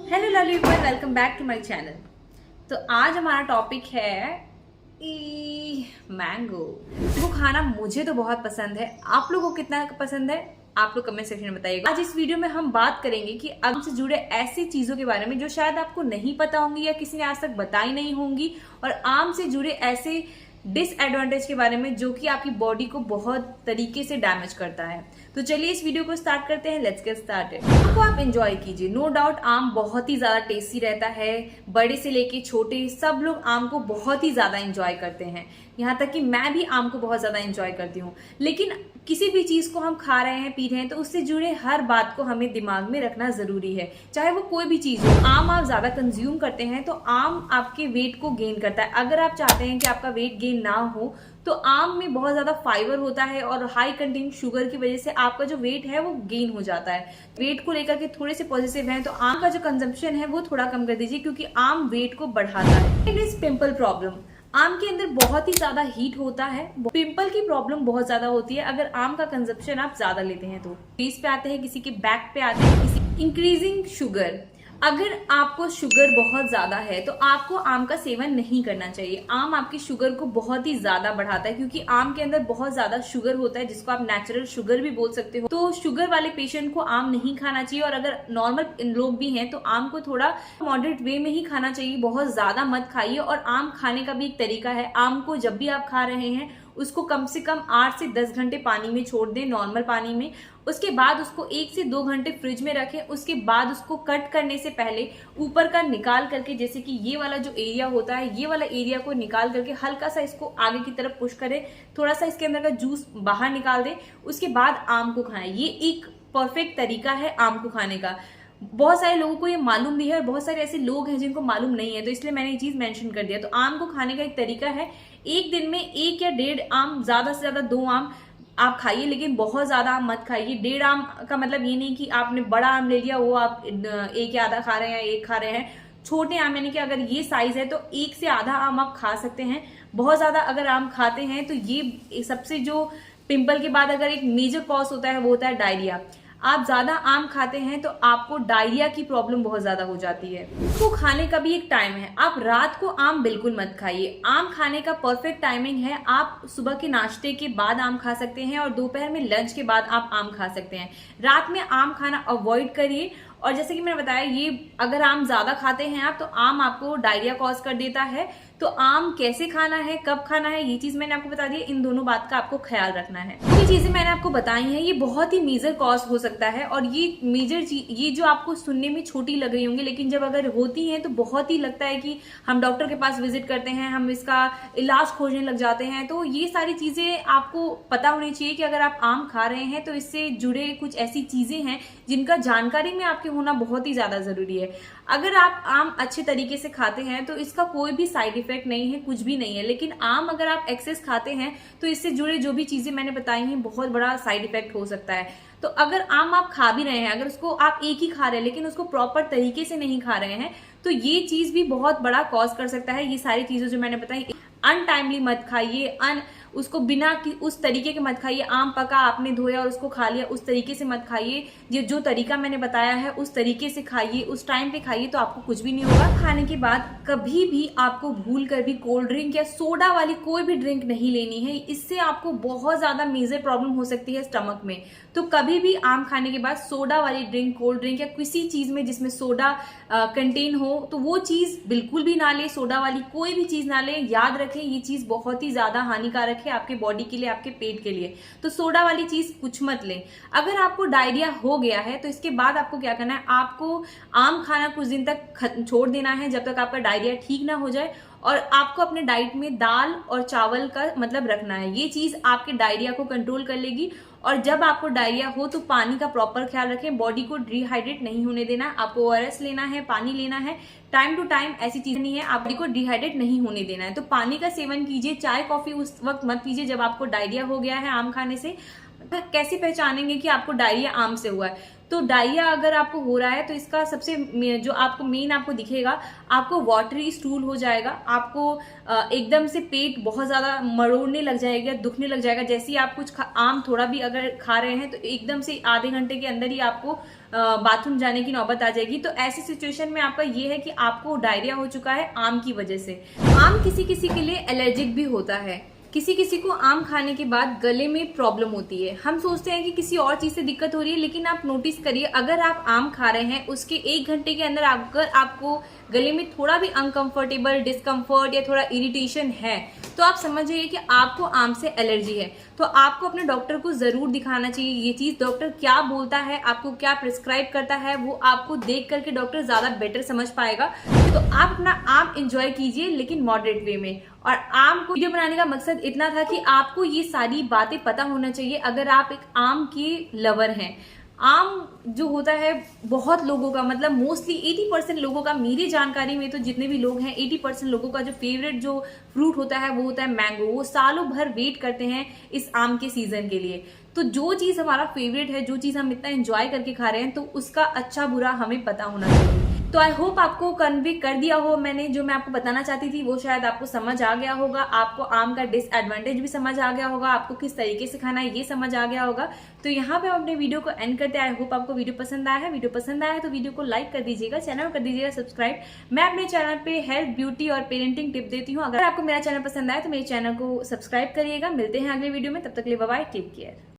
Hello lovely, welcome back to my channel. तो आज हमारा टॉपिक है मैंगो। वो खाना मुझे तो बहुत पसंद है, आप लोगों को कितना पसंद है आप लोग कमेंट सेक्शन में बताइएगा। आज इस वीडियो में हम बात करेंगे कि आम से जुड़े ऐसी चीजों के बारे में जो शायद आपको नहीं पता होंगी या किसी ने आज तक बताई नहीं होंगी, और आम से जुड़े ऐसे डिसएडवांटेज के बारे में जो कि आपकी बॉडी को बहुत तरीके से डैमेज करता है। तो चलिए इस वीडियो को स्टार्ट करते हैं। Let's get started. आपको आप एंजॉय कीजिए। नो डाउट आम बहुत ही ज्यादा टेस्टी रहता है। बड़े से लेके छोटे सब लोग आम को बहुत ही ज्यादा एंजॉय करते हैं, यहाँ तक कि मैं भी आम को बहुत ज्यादा एंजॉय करती हूँ। लेकिन किसी भी चीज को हम खा रहे हैं, पी रहे हैं, तो उससे जुड़े हर बात को हमें दिमाग में रखना जरूरी है, चाहे वो कोई भी चीज हो। आम आप ज्यादा कंज्यूम करते हैं तो आम आपके वेट को गेन करता है। अगर आप चाहते हैं कि आपका वेट गेन ना हो तो आम में बहुत ज्यादा फाइबर होता है और हाई कंटेंट शुगर की वजह से आपका जो वेट है वो गेन हो जाता है। वेट को लेकर के थोड़े से पॉजिटिव हैं तो आम का जो कंजम्पशन है वो थोड़ा कम कर दीजिए, क्योंकि आम वेट को बढ़ाता है। It is pimple problem. आम के अंदर बहुत ही ज्यादा हीट होता है, पिंपल की प्रॉब्लम बहुत ज्यादा होती है अगर आम का कंजप्शन आप ज्यादा लेते हैं तो। फेस पे आते हैं, किसी के बैक पे आते हैं, किसी इंक्रीजिंग शुगर। अगर आपको शुगर बहुत ज्यादा है तो आपको आम का सेवन नहीं करना चाहिए। आम आपकी शुगर को बहुत ही ज्यादा बढ़ाता है, क्योंकि आम के अंदर बहुत ज्यादा शुगर होता है, जिसको आप नेचुरल शुगर भी बोल सकते हो। तो शुगर वाले पेशेंट को आम नहीं खाना चाहिए, और अगर नॉर्मल लोग भी हैं तो आम को थोड़ा मॉडरेट वे में ही खाना चाहिए। बहुत ज्यादा मत खाइए। और आम खाने का भी एक तरीका है। आम को जब भी आप खा रहे हैं उसको कम से कम 8 से 10 घंटे पानी में छोड़ दें, नॉर्मल पानी में। उसके बाद उसको 1 से 2 घंटे फ्रिज में रखें। उसके बाद उसको कट करने से पहले ऊपर का निकाल करके, जैसे कि ये वाला जो एरिया होता है, ये वाला एरिया को निकाल करके हल्का सा इसको आगे की तरफ पुश करें, थोड़ा सा इसके अंदर का जूस बाहर निकाल दें। उसके बाद आम को खाएं। ये एक परफेक्ट तरीका है आम को खाने का। बहुत सारे लोगों को ये मालूम भी है और बहुत सारे ऐसे लोग हैं जिनको मालूम नहीं है, तो इसलिए मैंने ये चीज मेंशन कर दिया। तो आम को खाने का एक तरीका है, एक दिन में 1 या 1.5 आम, ज्यादा से ज्यादा 2 आम आप खाइए, लेकिन बहुत ज्यादा आम मत खाइए। 1.5 आम का मतलब ये नहीं कि आपने बड़ा आम ले लिया वो आप 1 या आधा खा रहे हैं या 1 खा रहे हैं। छोटे आम यानी कि अगर ये साइज है तो 1 से आधा आम आप खा सकते हैं। बहुत ज्यादा अगर आम खाते हैं तो ये सबसे जो पिंपल के बाद अगर एक मेजर कॉज होता है वो होता है डायरिया। आप ज्यादा आम खाते हैं तो आपको डायरिया की प्रॉब्लम बहुत ज्यादा हो जाती है। तो खाने का भी एक टाइम है। आप रात को आम बिल्कुल मत खाइए। आम खाने का परफेक्ट टाइमिंग है, आप सुबह के नाश्ते के बाद आम खा सकते हैं और दोपहर में लंच के बाद आप आम खा सकते हैं। रात में आम खाना अवॉइड करिए। और जैसे कि मैंने बताया, ये अगर आम ज्यादा खाते हैं आप तो आम आपको डायरिया कॉज कर देता है। तो आम कैसे खाना है, कब खाना है, ये चीज मैंने आपको बता दी। इन दोनों बात का आपको ख्याल रखना है। ये चीजें मैंने आपको बताई हैं, ये बहुत ही मेजर कॉज हो सकता है। और ये मेजर चीज, ये जो आपको सुनने में छोटी लग रही होंगी, लेकिन जब अगर होती हैं तो बहुत ही लगता है कि हम डॉक्टर के पास विजिट करते हैं, हम इसका इलाज खोजने लग जाते हैं। तो ये सारी चीजें आपको पता होनी चाहिए कि अगर आप आम खा रहे हैं तो इससे जुड़े कुछ ऐसी चीजें हैं जिनका जानकारी में आपके होना बहुत ही ज्यादा जरूरी है। अगर आप आम अच्छे तरीके से खाते हैं तो इसका कोई भी साइड इफेक्ट नहीं है, कुछ भी नहीं है। लेकिन आम अगर आप एक्सेस खाते हैं तो इससे जुड़े जो भी चीजें मैंने बताई हैं बहुत बड़ा साइड इफेक्ट हो सकता है। तो अगर आम आप खा भी रहे हैं, अगर उसको आप एक ही खा रहे हैं लेकिन उसको प्रॉपर तरीके से नहीं खा रहे हैं, तो ये चीज भी बहुत बड़ा कॉज कर सकता है। ये सारी चीजें जो मैंने बताई, अनटाइमली मत खाइए, उसको बिना उस तरीके के मत खाइए। आम पका, आपने धोया और उसको खा लिया, उस तरीके से मत खाइए। ये जो तरीका मैंने बताया है उस तरीके से खाइए, उस टाइम पे खाइए, तो आपको कुछ भी नहीं होगा। खाने के बाद कभी भी आपको भूल कर भी कोल्ड ड्रिंक या सोडा वाली कोई भी ड्रिंक नहीं लेनी है। इससे आपको बहुत ज्यादा मेजर प्रॉब्लम हो सकती है स्टमक में। तो कभी भी आम खाने के बाद सोडा वाली ड्रिंक, कोल्ड ड्रिंक या किसी चीज में जिसमें सोडा कंटेन हो तो वो चीज बिल्कुल भी ना ले। सोडा वाली कोई भी चीज ना ले। याद रखें ये चीज बहुत ही ज्यादा हानिकारक है आपके बॉडी के लिए, आपके पेट के लिए। तो सोडा वाली चीज कुछ मत लें। अगर आपको डायरिया हो गया है तो इसके बाद आपको क्या करना है, आपको आम खाना कुछ दिन तक छोड़ देना है, जब तक आपका डायरिया ठीक ना हो जाए। और आपको अपने डाइट में दाल और चावल का मतलब रखना है। ये चीज आपके डायरिया को कंट्रोल कर लेगी। और जब आपको डायरिया हो तो पानी का प्रॉपर ख्याल रखें, बॉडी को डिहाइड्रेट नहीं होने देना। आपको ओआरएस लेना है, पानी लेना है, टाइम टू टाइम। ऐसी चीज नहीं है, आप बॉडी को डिहाइड्रेट नहीं होने देना है। तो पानी का सेवन कीजिए। चाय कॉफी उस वक्त मत पीजिए जब आपको डायरिया हो गया है आम खाने से। कैसे पहचानेंगे कि आपको डायरिया आम से हुआ है? तो डायरिया अगर आपको हो रहा है तो इसका सबसे जो आपको मेन आपको दिखेगा, आपको वाटरी स्टूल हो जाएगा, आपको एकदम से पेट बहुत ज्यादा मरोड़ने लग जाएगा, दुखने लग जाएगा। जैसे ही आप कुछ आम थोड़ा भी अगर खा रहे हैं तो एकदम से आधे घंटे के अंदर ही आपको बाथरूम जाने की नौबत आ जाएगी। तो ऐसी सिचुएशन में आपका ये है कि आपको डायरिया हो चुका है आम की वजह से। आम किसी किसी के लिए एलर्जिक भी होता है। किसी किसी को आम खाने के बाद गले में प्रॉब्लम होती है। हम सोचते हैं कि किसी और चीज से दिक्कत हो रही है, लेकिन आप नोटिस करिए अगर आप आम खा रहे हैं उसके 1 घंटे के अंदर अगर आपको गले में थोड़ा भी अनकंफर्टेबल, डिस्कंफर्ट या थोड़ा इरिटेशन है तो आप समझ जाइए कि आपको आम से एलर्जी है। तो आपको अपने डॉक्टर को जरूर दिखाना चाहिए। ये चीज डॉक्टर क्या बोलता है, आपको क्या प्रिस्क्राइब करता है, वो आपको देख करके डॉक्टर ज्यादा बेटर समझ पाएगा। तो आप अपना आम एंजॉय कीजिए, लेकिन मॉडरेट वे में। और आम को वीडियो बनाने का मकसद इतना था कि आपको ये सारी बातें पता होना चाहिए अगर आप एक आम के लवर हैं। आम जो होता है बहुत लोगों का, मतलब मोस्टली 80% लोगों का, मेरी जानकारी में तो जितने भी लोग हैं 80% लोगों का जो फेवरेट जो फ्रूट होता है वो होता है मैंगो। वो सालों भर वेट करते हैं इस आम के सीजन के लिए। तो जो चीज हमारा फेवरेट है, जो चीज हम इतना एंजॉय करके खा रहे हैं, तो उसका अच्छा बुरा हमें पता होना चाहिए। तो आई होप आपको कन्वे कर दिया हो मैंने, जो मैं आपको बताना चाहती थी वो शायद आपको समझ आ गया होगा। आपको आम का डिसएडवांटेज भी समझ आ गया होगा, आपको किस तरीके से खाना है ये समझ आ गया होगा। तो यहाँ पे हम अपने वीडियो को एंड करते हैं। आई होप आपको वीडियो पसंद आया है। वीडियो पसंद आया है तो वीडियो को लाइक कर दीजिएगा, चैनल को कर दीजिएगा सब्सक्राइब। मैं अपने चैनल पे हेल्थ, ब्यूटी और पेरेंटिंग टिप देती हूँ। अगर आपको मेरा चैनल पसंद आया तो मेरे चैनल को सब्सक्राइब करिएगा। मिलते हैं अगले वीडियो में, तब तक के लिए बाय बाय, टेक केयर।